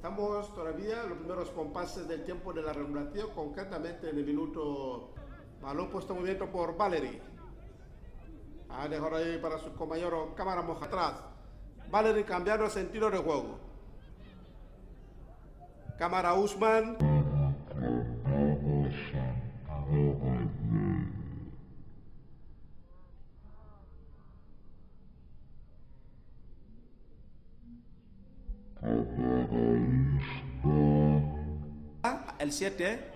Estamos todavía los primeros compases del tiempo de la regulación, concretamente en el minuto, balón puesto en movimiento por Valery. Ha dejado ahí para su compañero Cámara Moja atrás. Valery cambiando el sentido de juego. Cámara Usman. El 7.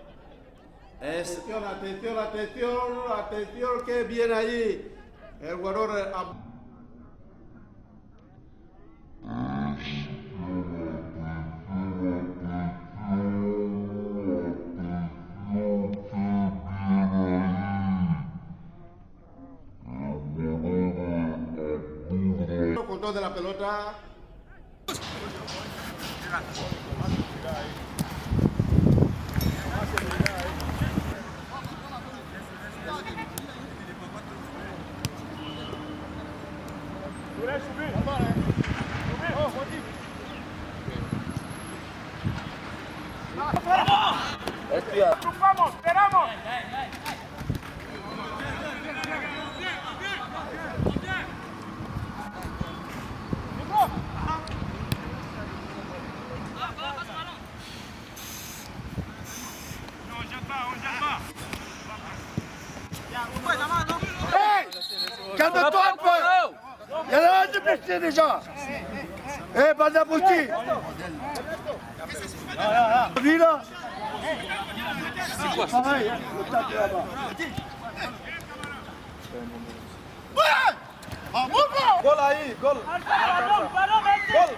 Atención, atención, atención, atención, que viene ahí el jugador. Control de la pelota. ¡Vamos! ¡Esperamos! Calme-toi un peu. Il y en a un de blessé déjà. Eh, Badabouti. Lui là. C'est quoi ça? Pareil, le tacle là-bas. Gol aí, gol. Gol.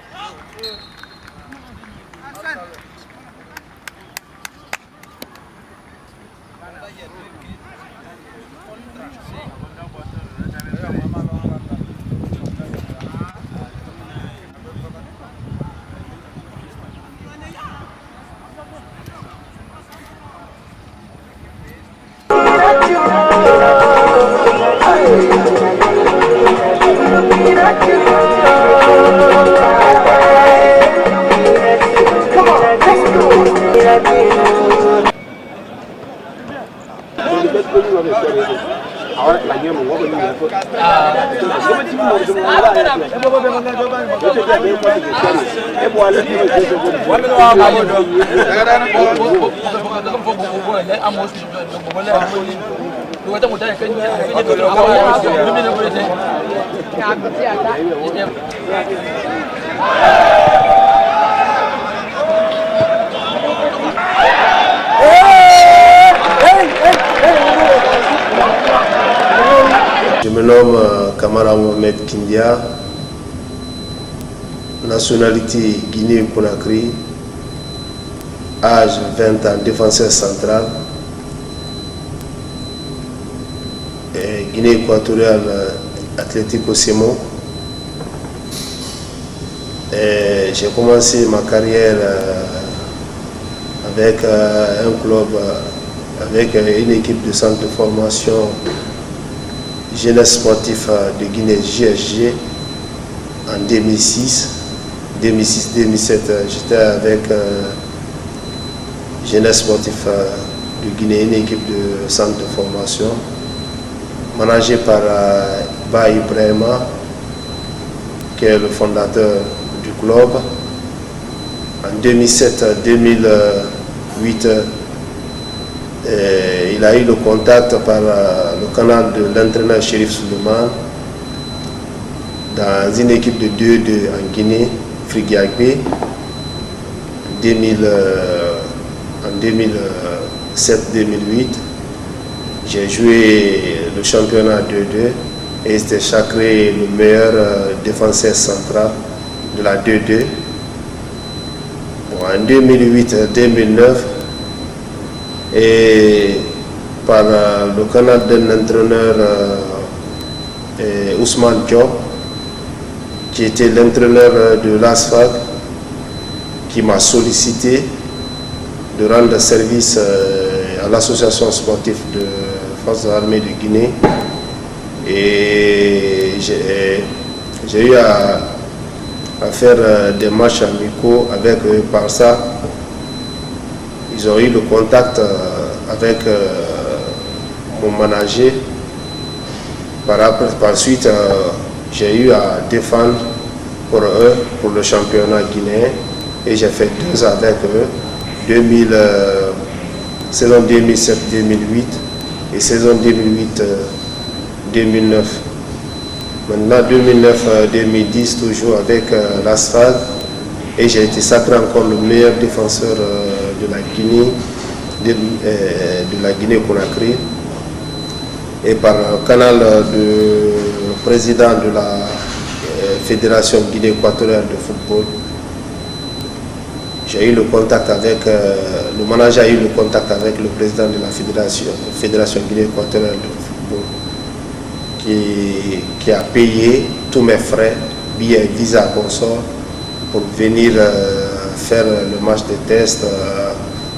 Je me nomme Kamara Mohamed Kindia, nationalité Guinée-Conakry, âge 20 ans, défenseur central, Guinée équatoriale, Atlético Simon. J'ai commencé ma carrière avec un club, avec une équipe de centre de formation jeunesse sportif de Guinée, GSG, en 2006. 2006-2007, j'étais avec jeunesse sportif de Guinée, une équipe de centre de formation, managée par Ba Ibrahima, qui est le fondateur du club. En 2007-2008, il a eu le contact par le canal de l'entraîneur Chérif Souleymane dans une équipe de 2-2 en Guinée, Frigiagbe. En 2007-2008, j'ai joué le championnat 2-2 et j'étais sacré le meilleur défenseur central de la 2-2. Bon, en 2008-2009, et par le canal d'un entraîneur Ousmane Diop, qui était l'entraîneur de l'ASFAC, qui m'a sollicité de rendre service à l'association sportive de Forces armées de Guinée. Et j'ai eu à faire des matchs amicaux Atletico avec par ça. Ils ont eu le contact avec mon manager. Par suite, j'ai eu à défendre pour eux, pour le championnat guinéen. Et j'ai fait 2 ans avec eux. Saison 2007-2008 et saison 2008-2009. Maintenant 2009-2010 toujours avec l'Astral. Et j'ai été sacré encore le meilleur défenseur de la Guinée-Conakry. Et par le canal du président de la Fédération Guinée équatoriale de football, j'ai eu le contact avec, le manager a eu le contact avec le président de la Fédération Guinée équatoriale de football qui a payé tous mes frais, billets, visa, consort, pour venir faire le match de test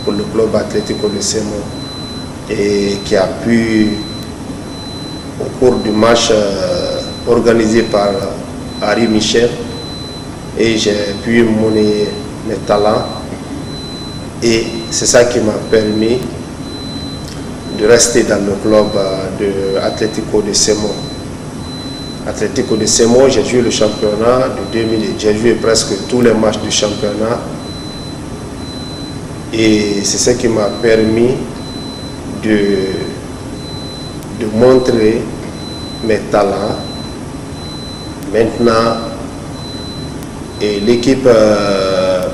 pour le club Atlético de Semo, et qui a pu, au cours du match organisé par Harry Michel, et j'ai pu monnayer mes talents, et c'est ça qui m'a permis de rester dans le club de Atlético de Semo. Atlético de Semo, j'ai joué le championnat de 2000, j'ai joué presque tous les matchs du championnat, et c'est ce qui m'a permis de montrer mes talents. Maintenant, et l'équipe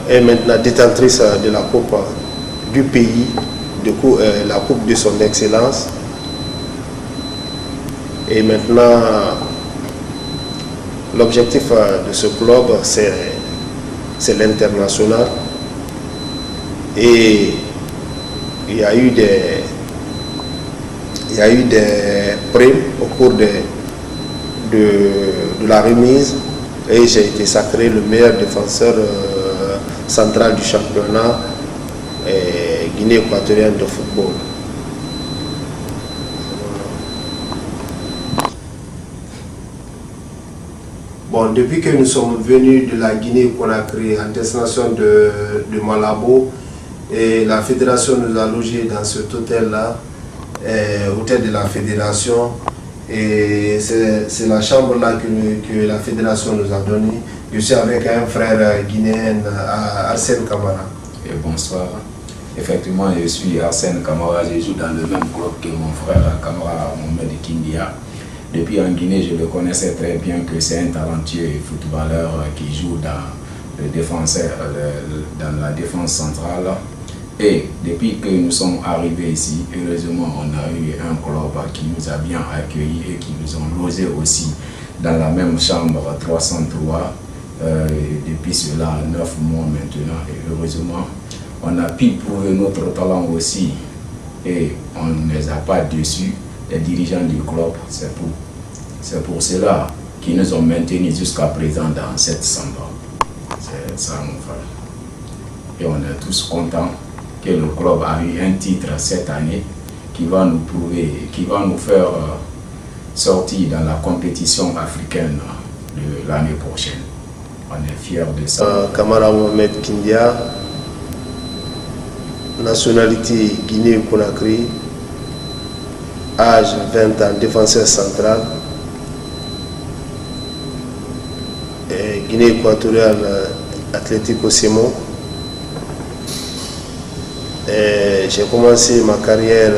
est maintenant détentrice de la coupe du pays, la coupe de son excellence. Et maintenant, l'objectif de ce club, c'est l'international. Et il y a eu des primes au cours de la remise, et j'ai été sacré le meilleur défenseur central du championnat Guinée équatorienne de football. Bon, depuis que nous sommes venus de la Guinée-Conakry à destination de Malabo, et la fédération nous a logés dans cet hôtel-là, hôtel de la fédération, et c'est la chambre-là que la fédération nous a donnée. Je suis avec un frère guinéen, Arsène Camara. Et bonsoir. Effectivement, je suis Arsène Camara, je joue dans le même club que mon frère Camara Mohamed Kindia. Depuis en Guinée, je le connaissais très bien que c'est un talentueux footballeur qui joue dans la défense centrale. Et depuis que nous sommes arrivés ici, heureusement, on a eu un club qui nous a bien accueillis et qui nous ont logés aussi dans la même chambre 303 depuis cela 9 mois maintenant. Et heureusement, on a pu prouver notre talent aussi et on ne les a pas déçus, les dirigeants du club. C'est pour cela qu'ils nous ont maintenus jusqu'à présent dans cette chambre. C'est ça, mon frère. Et on est tous contents que le club a eu un titre cette année qui va nous prouver, qui va nous faire sortir dans la compétition africaine de l'année prochaine. On est fiers de ça. Camara Mohamed Kindia, nationalité Guinée-Conakry, âge 20 ans, défenseur central, Guinée équatoriale, Atlético Semo. J'ai commencé ma carrière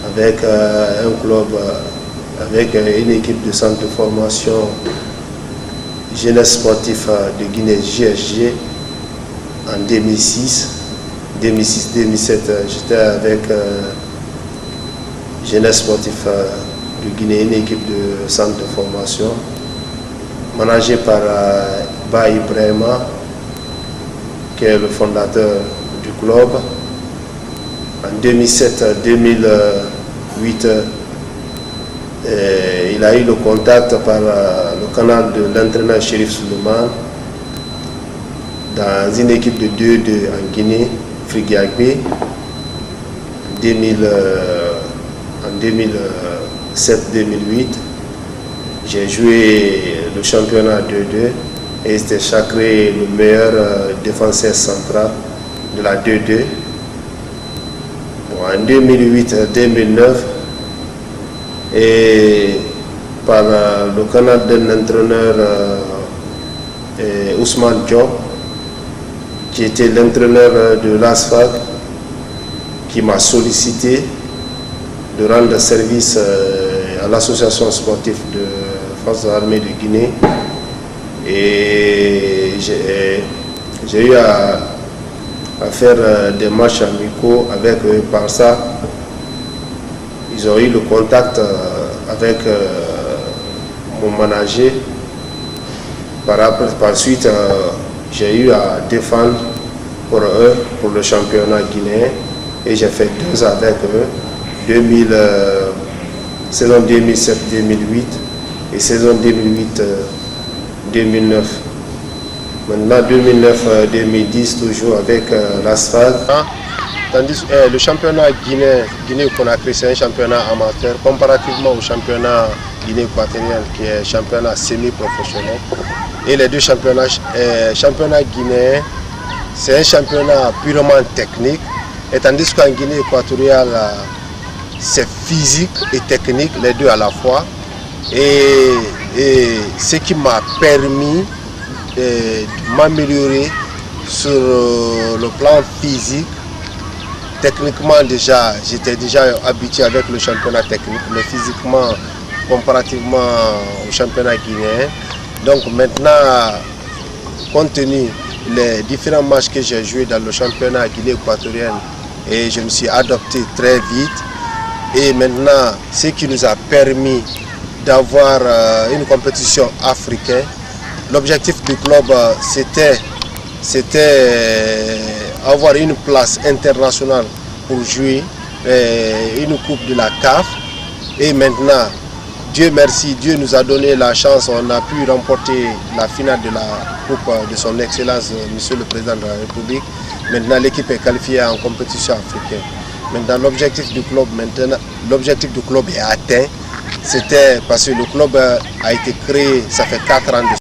avec un club, avec une équipe de centre de formation jeunesse sportif de Guinée, GSG, en 2006. 2006-2007, j'étais avec jeunesse sportif de Guinée, une équipe de centre de formation, managée par Ba Ibrahima, qui est le fondateur du club. En 2007-2008, il a eu le contact par le canal de l'entraîneur Chérif Souleymane dans une équipe de 2-2 en Guinée, Frigiagbe. En 2007-2008, j'ai joué le championnat 2-2 et c'était sacré le meilleur défenseur central de la 2-2. Bon, en 2008-2009, et par le canal d'un entraîneur Ousmane Diop, qui était l'entraîneur de l'ASFAC, qui m'a sollicité de rendre service à l'association sportive de Forces armées de Guinée. Et j'ai eu à faire des matchs amicaux avec eux. Par ça, ils ont eu le contact avec mon manager. Par suite, j'ai eu à défendre pour eux, pour le championnat guinéen, et j'ai fait 2 ans avec eux, saison 2007-2008 et saison 2008-2009. Maintenant 2009-2010 toujours avec l'ASFAC. Tandis que le championnat Guinée-Conakry, c'est un championnat amateur comparativement au championnat Guinée-Équatorienne qui est un championnat semi-professionnel. Et les deux championnats, championnat guinéen, c'est un championnat purement technique. Et tandis qu'en Guinée équatoriale, c'est physique et technique, les deux à la fois. Et ce qui m'a permis de m'améliorer sur le plan physique. Techniquement déjà, j'étais déjà habitué avec le championnat technique, mais physiquement, comparativement au championnat guinéen. Donc maintenant, compte tenu des différents matchs que j'ai joués dans le championnat Guinée équatorienne, et je me suis adapté très vite. Et maintenant, ce qui nous a permis d'avoir une compétition africaine, l'objectif du club, c'était avoir une place internationale pour jouer une coupe de la CAF. Et maintenant, Dieu merci, Dieu nous a donné la chance, on a pu remporter la finale de la coupe de son excellence, Monsieur le Président de la République. Maintenant, l'équipe est qualifiée en compétition africaine. Maintenant, l'objectif du club est atteint. C'était parce que le club a été créé, ça fait 4 ans.